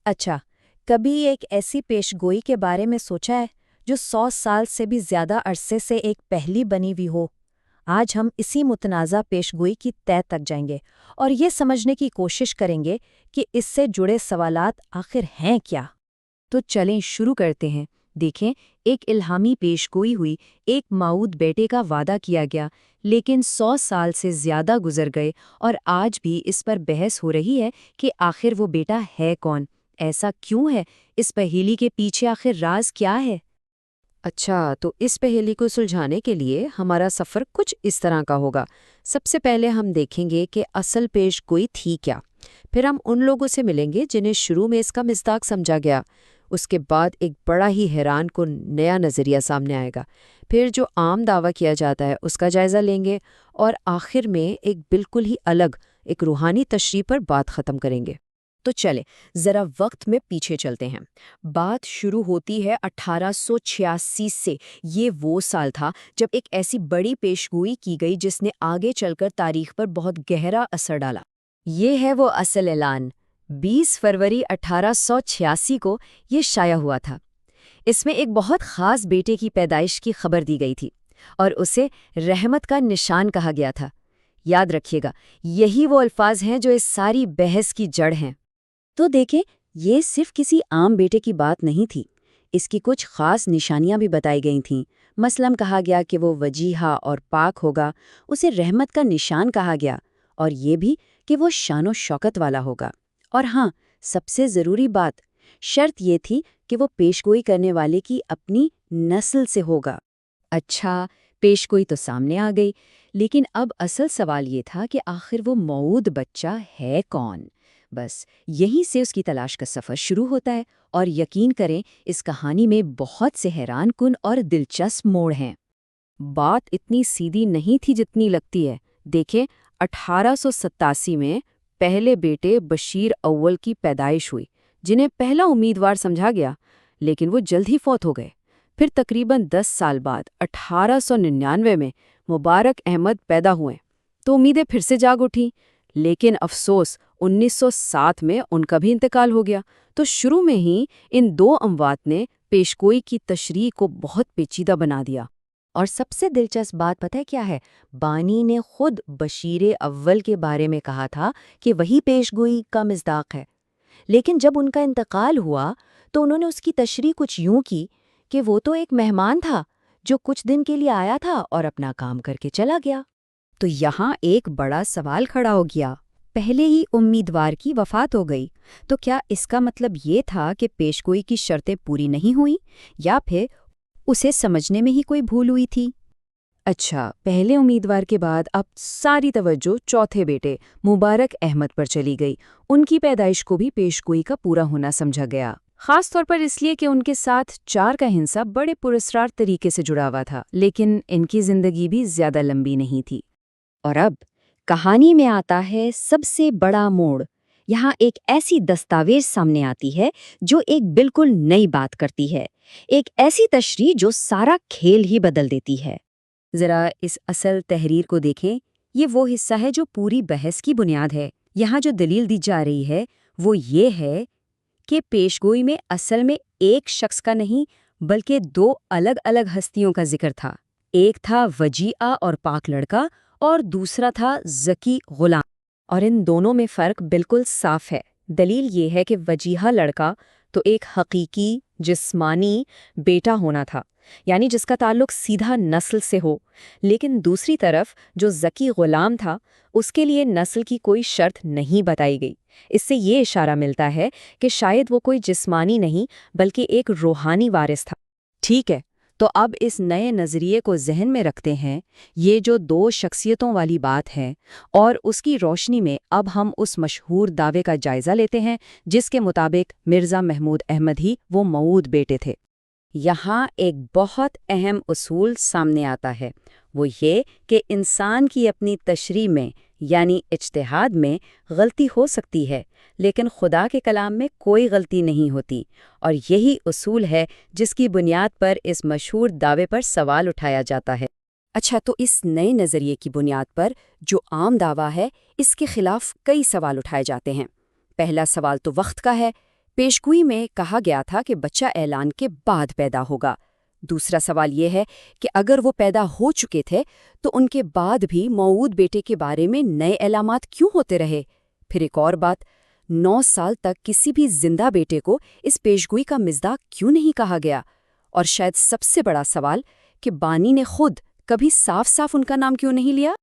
اچھا، کبھی ایک ایسی پیشگوئی کے بارے میں سوچا ہے جو 100 سال سے بھی زیادہ عرصے سے ایک پہلی بنی ہوئی ہو؟ آج ہم اسی متنازع پیشگوئی کی تہہ تک جائیں گے اور یہ سمجھنے کی کوشش کریں گے کہ اس سے جڑے سوالات آخر ہیں کیا؟ تو چلیں شروع کرتے ہیں۔ دیکھیں، ایک الہامی پیشگوئی ہوئی، ایک موعود بیٹے کا وعدہ کیا گیا، لیکن 100 سال سے زیادہ گزر گئے اور آج بھی اس پر بحث ہو رہی ہے کہ آخر وہ بیٹا ہے کون؟ ایسا کیوں ہے؟ اس پہیلی کے پیچھے آخر راز کیا ہے؟ اچھا، تو اس پہیلی کو سلجھانے کے لیے ہمارا سفر کچھ اس طرح کا ہوگا۔ سب سے پہلے ہم دیکھیں گے کہ اصل پیشگوئی تھی کیا۔ پھر ہم ان لوگوں سے ملیں گے جنہیں شروع میں اس کا مصداق سمجھا گیا۔ اس کے بعد ایک بڑا ہی حیران کن نیا نظریہ سامنے آئے گا۔ پھر جو عام دعویٰ کیا جاتا ہے اس کا جائزہ لیں گے، اور آخر میں ایک بالکل ہی الگ، ایک روحانی تشریح پر بات ختم کریں گے۔ تو چلیں ذرا وقت میں پیچھے چلتے ہیں۔ بات شروع ہوتی ہے 1886 سے۔ یہ وہ سال تھا جب ایک ایسی بڑی پیشگوئی کی گئی جس نے آگے چل کر تاریخ پر بہت گہرا اثر ڈالا۔ یہ ہے وہ اصل اعلان۔ 20 فروری 1886 کو یہ شائع ہوا تھا۔ اس میں ایک بہت خاص بیٹے کی پیدائش کی خبر دی گئی تھی، اور اسے رحمت کا نشان کہا گیا تھا۔ یاد رکھیے گا، یہی وہ الفاظ ہیں جو اس ساری بحث کی جڑ ہیں۔ تو دیکھیں، یہ صرف کسی عام بیٹے کی بات نہیں تھی۔ اس کی کچھ خاص نشانیاں بھی بتائی گئی تھیں۔ مثلاً کہا گیا کہ وہ وجیحہ اور پاک ہوگا، اسے رحمت کا نشان کہا گیا، اور یہ بھی کہ وہ شان و شوکت والا ہوگا۔ اور ہاں، سب سے ضروری بات، شرط یہ تھی کہ وہ پیشگوئی کرنے والے کی اپنی نسل سے ہوگا۔ اچھا، پیشگوئی تو سامنے آ گئی، لیکن اب اصل سوال یہ تھا کہ آخر وہ موعود بچہ ہے کون؟ بس یہیں سے اس کی تلاش کا سفر شروع ہوتا ہے، اور یقین کریں اس کہانی میں بہت سے حیران کن اور دلچسپ موڑ ہیں۔ بات اتنی سیدھی نہیں تھی جتنی لگتی ہے۔ دیکھیں، 1887 میں پہلے بیٹے بشیر اول کی پیدائش ہوئی، جنہیں پہلا امیدوار سمجھا گیا، لیکن وہ جلد ہی فوت ہو گئے۔ پھر تقریباً 10 سال بعد 1899 میں مبارک احمد پیدا ہوئے، تو امیدیں پھر سے جاگ اٹھیں، لیکن افسوس 1907 میں ان کا بھی انتقال ہو گیا۔ تو شروع میں ہی ان دو اموات نے پیشگوئی کی تشریح کو بہت پیچیدہ بنا دیا۔ اور سب سے دلچسپ بات پتہ ہے کیا ہے؟ بانی نے خود بشیر اول کے بارے میں کہا تھا کہ وہی پیشگوئی کا مصداق ہے، لیکن جب ان کا انتقال ہوا تو انہوں نے اس کی تشریح کچھ یوں کی کہ وہ تو ایک مہمان تھا جو کچھ دن کے لیے آیا تھا اور اپنا کام کر کے چلا گیا۔ تو یہاں ایک بڑا سوال کھڑا ہو گیا۔ پہلے ہی امیدوار کی وفات ہو گئی، تو کیا اس کا مطلب یہ تھا کہ پیشگوئی کی شرطیں پوری نہیں ہوئیں، یا پھر اسے سمجھنے میں ہی کوئی بھول ہوئی تھی؟ اچھا، پہلے امیدوار کے بعد اب ساری توجہ چوتھے بیٹے مبارک احمد پر چلی گئی۔ ان کی پیدائش کو بھی پیشگوئی کا پورا ہونا سمجھا گیا، خاص طور پر اس لیے کہ ان کے ساتھ 4 کا ہنسا بڑے پراسرار طریقے سے جڑا ہوا تھا، لیکن ان کی زندگی بھی زیادہ لمبی نہیں تھی۔ اور اب کہانی میں آتا ہے سب سے بڑا موڑ۔ یہاں ایک ایسی دستاویز سامنے آتی ہے جو ایک بالکل نئی بات کرتی ہے، ایک ایسی تشریح جو سارا کھیل ہی بدل دیتی ہے۔ ذرا اس اصل تحریر کو دیکھیں۔ یہ وہ حصہ ہے جو پوری بحث کی بنیاد ہے۔ یہاں جو دلیل دی جا رہی ہے وہ یہ ہے کہ پیشگوئی میں اصل میں ایک شخص کا نہیں بلکہ 2 الگ الگ ہستیوں کا ذکر تھا۔ ایک تھا وجیحہ اور پاک لڑکا، اور دوسرا تھا ذکی غلام، اور ان دونوں میں فرق بالکل صاف ہے۔ دلیل یہ ہے کہ وجیحہ لڑکا تو ایک حقیقی جسمانی بیٹا ہونا تھا، یعنی جس کا تعلق سیدھا نسل سے ہو، لیکن دوسری طرف جو ذکی غلام تھا اس کے لیے نسل کی کوئی شرط نہیں بتائی گئی۔ اس سے یہ اشارہ ملتا ہے کہ شاید وہ کوئی جسمانی نہیں بلکہ ایک روحانی وارث تھا۔ ٹھیک ہے، تو اب اس نئے نظریے کو ذہن میں رکھتے ہیں، یہ جو 2 شخصیتوں والی بات ہے، اور اس کی روشنی میں اب ہم اس مشہور دعوے کا جائزہ لیتے ہیں جس کے مطابق مرزا محمود احمد ہی وہ موعود بیٹے تھے۔ یہاں ایک بہت اہم اصول سامنے آتا ہے، وہ یہ کہ انسان کی اپنی تشریح میں یعنی اجتہاد میں غلطی ہو سکتی ہے، لیکن خدا کے کلام میں کوئی غلطی نہیں ہوتی، اور یہی اصول ہے جس کی بنیاد پر اس مشہور دعوے پر سوال اٹھایا جاتا ہے۔ اچھا، تو اس نئے نظریے کی بنیاد پر جو عام دعویٰ ہے اس کے خلاف کئی سوال اٹھائے جاتے ہیں۔ پہلا سوال تو وقت کا ہے۔ پیشگوئی میں کہا گیا تھا کہ بچہ اعلان کے بعد پیدا ہوگا۔ دوسرا سوال یہ ہے کہ اگر وہ پیدا ہو چکے تھے تو ان کے بعد بھی موعود بیٹے کے بارے میں نئے اعلانات کیوں ہوتے رہے؟ پھر ایک اور بات، 9 سال تک کسی بھی زندہ بیٹے کو اس پیشگوئی کا مصداق کیوں نہیں کہا گیا؟ اور شاید سب سے بڑا سوال کہ بانی نے خود کبھی صاف صاف ان کا نام کیوں نہیں لیا؟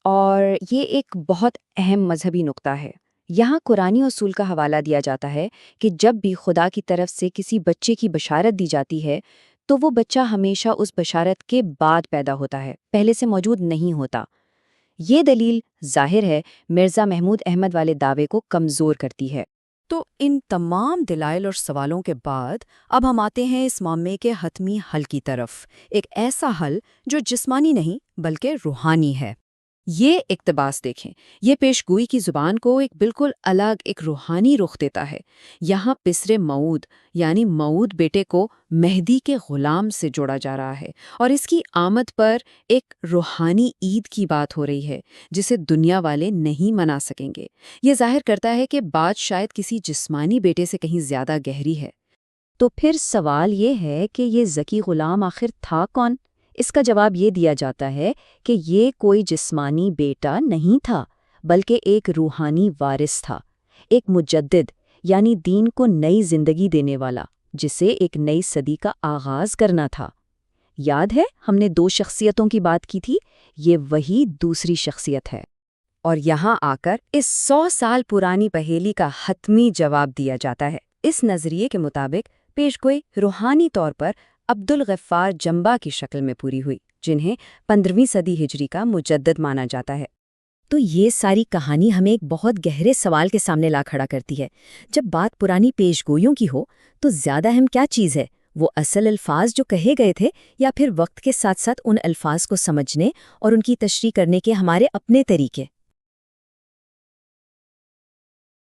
اور یہ ایک بہت اہم مذہبی نقطہ ہے۔ یہاں قرآنی اصول کا حوالہ دیا جاتا ہے کہ جب بھی خدا کی طرف سے کسی بچے کی بشارت دی جاتی ہے تو وہ بچہ ہمیشہ اس بشارت کے بعد پیدا ہوتا ہے، پہلے سے موجود نہیں ہوتا۔ یہ دلیل ظاہر ہے مرزا محمود احمد والے دعوے کو کمزور کرتی ہے۔ تو ان تمام دلائل اور سوالوں کے بعد اب ہم آتے ہیں اس معاملے کے حتمی حل کی طرف، ایک ایسا حل جو جسمانی نہیں بلکہ روحانی ہے۔ یہ اقتباس دیکھیں، یہ پیشگوئی کی زبان کو ایک بالکل الگ ایک روحانی رخ دیتا ہے۔ یہاں پسر موعود یعنی موعود بیٹے کو مہدی کے غلام سے جوڑا جا رہا ہے، اور اس کی آمد پر ایک روحانی عید کی بات ہو رہی ہے جسے دنیا والے نہیں منا سکیں گے۔ یہ ظاہر کرتا ہے کہ بات شاید کسی جسمانی بیٹے سے کہیں زیادہ گہری ہے۔ تو پھر سوال یہ ہے کہ یہ ذکی غلام آخر تھا کون؟ اس کا جواب یہ دیا جاتا ہے کہ یہ کوئی جسمانی بیٹا نہیں تھا، بلکہ ایک روحانی وارث تھا، ایک مجدد یعنی دین کو نئی زندگی دینے والا، جسے ایک نئی صدی کا آغاز کرنا تھا۔ یاد ہے ہم نے 2 شخصیتوں کی بات کی تھی، یہ وہی دوسری شخصیت ہے۔ اور یہاں آ کر اس 100 سال پرانی پہیلی کا حتمی جواب دیا جاتا ہے۔ اس نظریے کے مطابق پیشگوئی روحانی طور پر عبدالغفار جنبا کی شکل میں پوری ہوئی، جنہیں 15ویں صدی ہجری کا مجدد مانا جاتا ہے۔ تو یہ ساری کہانی ہمیں ایک بہت گہرے سوال کے سامنے لا کھڑا کرتی ہے۔ جب بات پرانی پیشگوئیوں کی ہو تو زیادہ اہم کیا چیز ہے؟ وہ اصل الفاظ جو کہے گئے تھے، یا پھر وقت کے ساتھ ساتھ ان الفاظ کو سمجھنے اور ان کی تشریح کرنے کے ہمارے اپنے طریقے؟